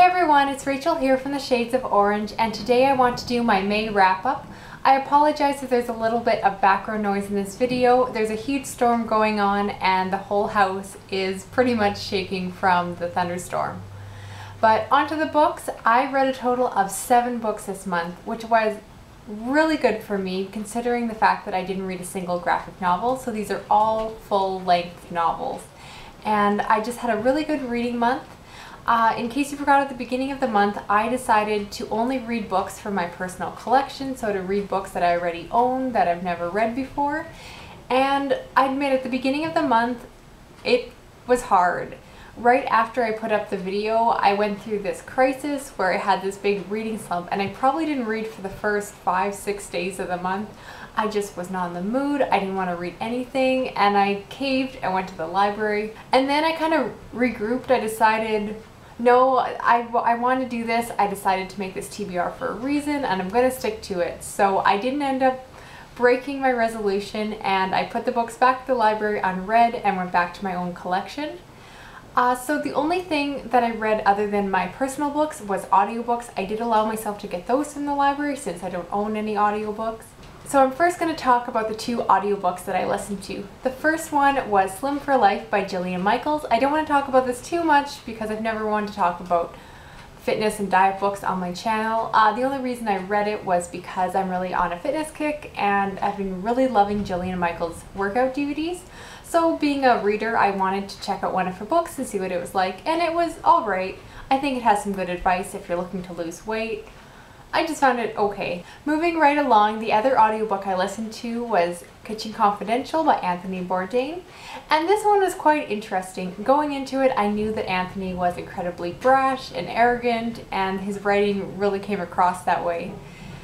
everyone, it's Rachel here from the Shades of Orange, and today I want to do my May wrap-up. I apologize if there's a little bit of background noise in this video. There's a huge storm going on and the whole house is pretty much shaking from the thunderstorm. But onto the books. I read a total of 7 books this month, which was really good for me considering the fact that I didn't read a single graphic novel. So these are all full-length novels. And I just had a really good reading month. In case you forgot, at the beginning of the month, I decided to only read books from my personal collection, so to read books that I already own, that I've never read before. And I admit, at the beginning of the month, it was hard. Right after I put up the video, I went through this crisis where I had this big reading slump, and I probably didn't read for the first 5-6 days of the month. I just was not in the mood. I didn't want to read anything, and I caved. I went to the library, and then I kind of regrouped. I decided, no, I want to do this. I decided to make this TBR for a reason, and I'm going to stick to it. So I didn't end up breaking my resolution, and I put the books back at the library unread and went back to my own collection. So the only thing that I read other than my personal books was audiobooks. I did allow myself to get those from the library since I don't own any audiobooks. So I'm first going to talk about the 2 audiobooks that I listened to. The first one was Slim for Life by Jillian Michaels. I don't want to talk about this too much because I've never wanted to talk about fitness and diet books on my channel. The only reason I read it was because I'm really on a fitness kick and I've been really loving Jillian Michaels' workout DVDs. So being a reader, I wanted to check out one of her books and see what it was like, and it was alright. I think it has some good advice if you're looking to lose weight. I just found it okay. Moving right along, the other audiobook I listened to was Kitchen Confidential by Anthony Bourdain, and this one was quite interesting. Going into it, I knew that Anthony was incredibly brash and arrogant, and his writing really came across that way.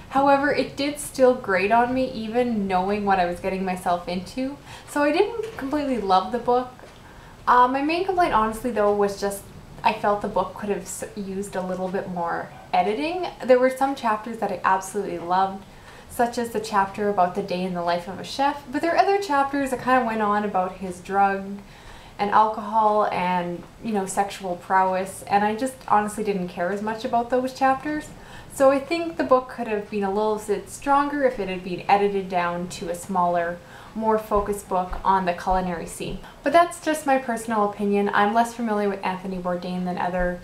However, it did still grate on me, even knowing what I was getting myself into, so I didn't completely love the book. My main complaint, honestly, though, was just I felt the book could have used a little bit more editing. There were some chapters that I absolutely loved, such as the chapter about the day in the life of a chef, but there are other chapters that kind of went on about his drug and alcohol and, you know, sexual prowess, and I just honestly didn't care as much about those chapters. So I think the book could have been a little bit stronger if it had been edited down to a smaller, more focused book on the culinary scene. But that's just my personal opinion. I'm less familiar with Anthony Bourdain than other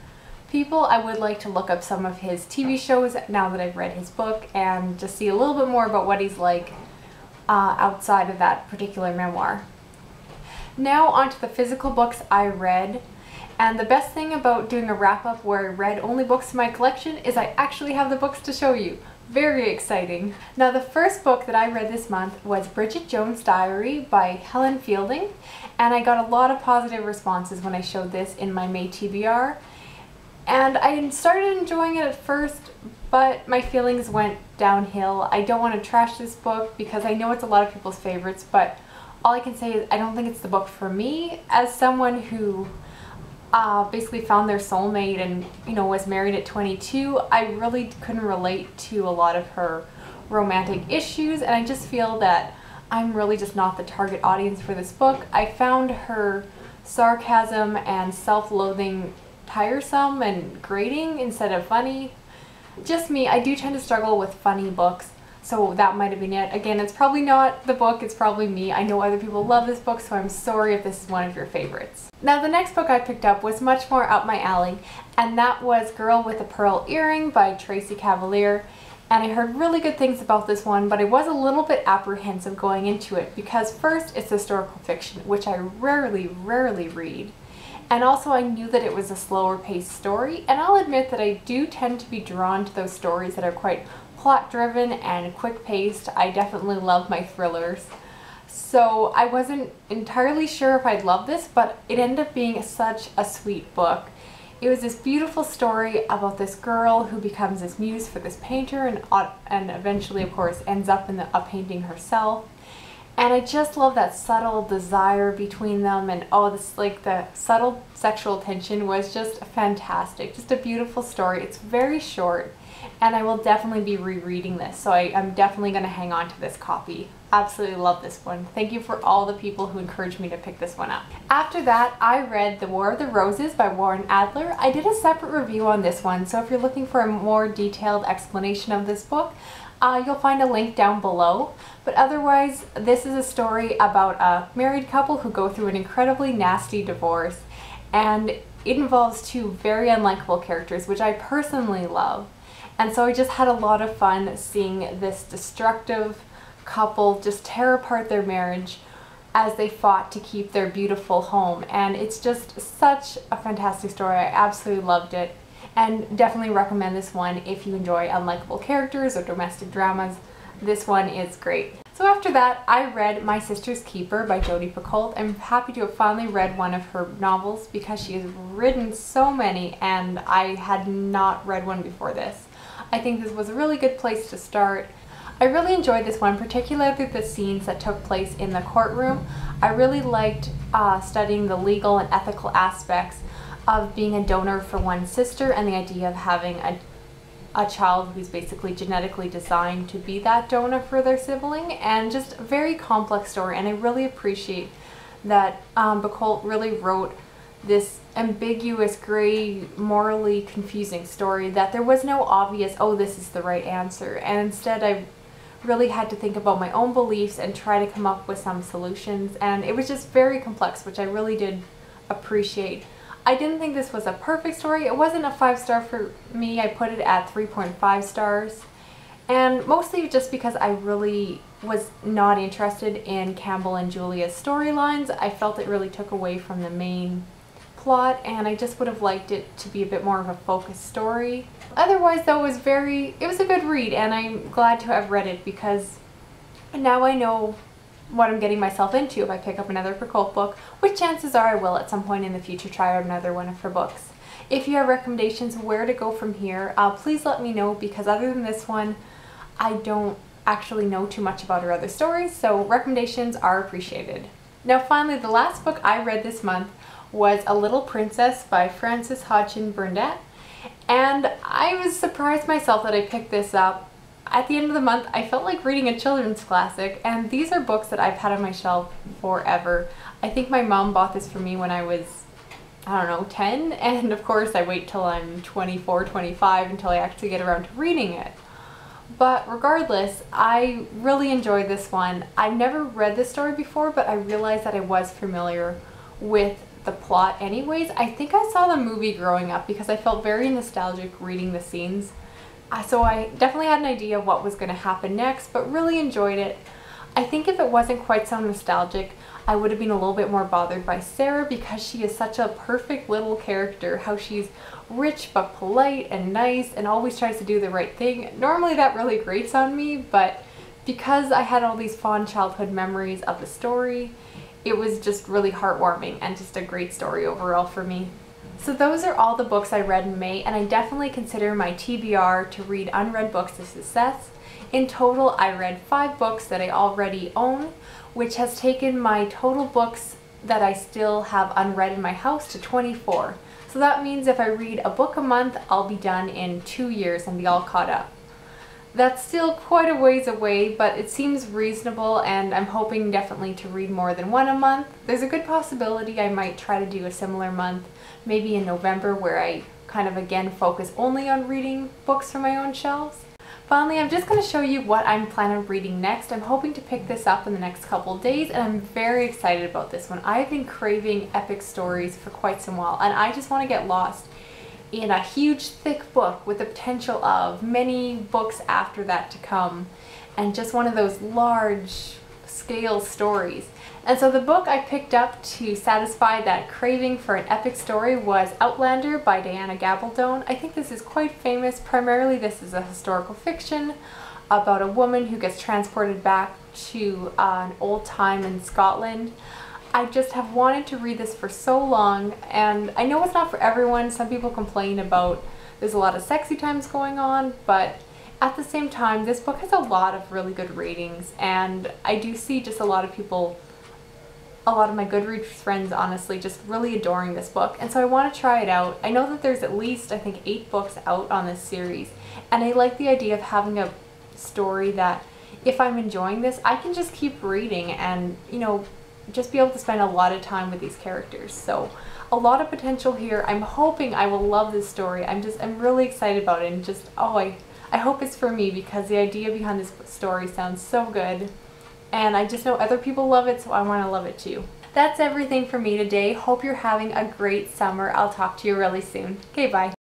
people. I would like to look up some of his TV shows now that I've read his book and just see a little bit more about what he's like outside of that particular memoir. Now onto the physical books I read. And the best thing about doing a wrap-up where I read only books in my collection is I actually have the books to show you. Very exciting. Now the first book that I read this month was Bridget Jones' Diary by Helen Fielding, and I got a lot of positive responses when I showed this in my May TBR. And I started enjoying it at first, but my feelings went downhill. I don't want to trash this book because I know it's a lot of people's favorites, but all I can say is I don't think it's the book for me. As someone who basically found their soulmate and, you know, was married at 22, I really couldn't relate to a lot of her romantic issues, and I just feel that I'm really just not the target audience for this book. I found her sarcasm and self-loathing tiresome and grating instead of funny. Just me, I do tend to struggle with funny books, so that might have been it. Again, it's probably not the book, it's probably me. I know other people love this book, so I'm sorry if this is one of your favorites. Now the next book I picked up was much more up my alley, and that was Girl with a Pearl Earring by Tracy Chevalier. And I heard really good things about this one, but I was a little bit apprehensive going into it because first, it's historical fiction, which I rarely read. And also I knew that it was a slower paced story, and I'll admit that I do tend to be drawn to those stories that are quite plot driven and quick paced. I definitely love my thrillers. So I wasn't entirely sure if I'd love this, but it ended up being such a sweet book. It was this beautiful story about this girl who becomes this muse for this painter and eventually, of course, ends up in a painting herself. And I just love that subtle desire between them, and oh, this, like, the subtle sexual tension was just fantastic. Just a beautiful story. It's very short, and I will definitely be rereading this, so I'm definitely going to hang on to this copy. Absolutely love this one. Thank you for all the people who encouraged me to pick this one up. After that, I read The War of the Roses by Warren Adler. I did a separate review on this one, so if you're looking for a more detailed explanation of this book, you'll find a link down below. But otherwise, this is a story about a married couple who go through an incredibly nasty divorce, and it involves two very unlikable characters, which I personally love. And so I just had a lot of fun seeing this destructive couple just tear apart their marriage as they fought to keep their beautiful home. And it's just such a fantastic story. I absolutely loved it, and definitely recommend this one if you enjoy unlikable characters or domestic dramas. This one is great. So after that, I read My Sister's Keeper by Jodi Picoult. I'm happy to have finally read one of her novels because she has written so many, and I had not read one before this. I think this was a really good place to start. I really enjoyed this one, particularly the scenes that took place in the courtroom. I really liked studying the legal and ethical aspects of being a donor for one's sister, and the idea of having a child who's basically genetically designed to be that donor for their sibling, and just a very complex story. And I really appreciate that Picoult really wrote this ambiguous, gray, morally confusing story, that there was no obvious, oh, this is the right answer. And instead I really had to think about my own beliefs and try to come up with some solutions. And it was just very complex, which I really did appreciate. I didn't think this was a perfect story. It wasn't a 5-star for me. I put it at 3.5 stars. And mostly just because I really was not interested in Campbell and Julia's storylines. I felt it really took away from the main plot, and I just would have liked it to be a bit more of a focused story. Otherwise though, it was a good read, and I'm glad to have read it because now I know what I'm getting myself into if I pick up another Picoult book, which chances are I will at some point in the future try out another one of her books. If you have recommendations where to go from here, please let me know, because other than this one, I don't actually know too much about her other stories, so recommendations are appreciated. Now finally, the last book I read this month was A Little Princess by Frances Hodgson Burnett, and I was surprised myself that I picked this up. At the end of the month, I felt like reading a children's classic, and these are books that I've had on my shelf forever. I think my mom bought this for me when I was, I don't know, 10, and of course I wait till I'm 24, 25 until I actually get around to reading it. But regardless, I really enjoyed this one. I've never read this story before, but I realized that I was familiar with the plot anyways. I think I saw the movie growing up because I felt very nostalgic reading the scenes. So I definitely had an idea of what was going to happen next, but really enjoyed it. I think if it wasn't quite so nostalgic, I would have been a little bit more bothered by Sarah, because she is such a perfect little character. How she's rich but polite and nice and always tries to do the right thing. Normally that really grates on me, but because I had all these fond childhood memories of the story, it was just really heartwarming and just a great story overall for me. So those are all the books I read in May, and I definitely consider my TBR to read unread books a success. In total, I read 5 books that I already own, which has taken my total books that I still have unread in my house to 24. So that means if I read a book a month, I'll be done in 2 years and be all caught up. That's still quite a ways away, but it seems reasonable, and I'm hoping definitely to read more than one a month. There's a good possibility I might try to do a similar month, maybe in November, where I kind of again focus only on reading books from my own shelves. Finally, I'm just going to show you what I'm planning on reading next. I'm hoping to pick this up in the next couple of days, and I'm very excited about this one. I've been craving epic stories for quite some while, and I just want to get lost in a huge thick book with the potential of many books after that to come, and just one of those large scale stories. And so the book I picked up to satisfy that craving for an epic story was Outlander by Diana Gabaldon. I think this is quite famous. Primarily this is a historical fiction about a woman who gets transported back to an old time in Scotland. I just have wanted to read this for so long, and I know it's not for everyone. Some people complain about there's a lot of sexy times going on, but at the same time, this book has a lot of really good ratings, and I do see just a lot of people, a lot of my Goodreads friends honestly, just really adoring this book, and so I want to try it out. I know that there's at least, I think, 8 books out on this series, and I like the idea of having a story that if I'm enjoying this, I can just keep reading and, you know, just be able to spend a lot of time with these characters. So a lot of potential here. I'm hoping I will love this story. I'm really excited about it, and just, I hope it's for me, because the idea behind this story sounds so good. And I just know other people love it, so I want to love it too. That's everything for me today. Hope you're having a great summer. I'll talk to you really soon. Okay, bye.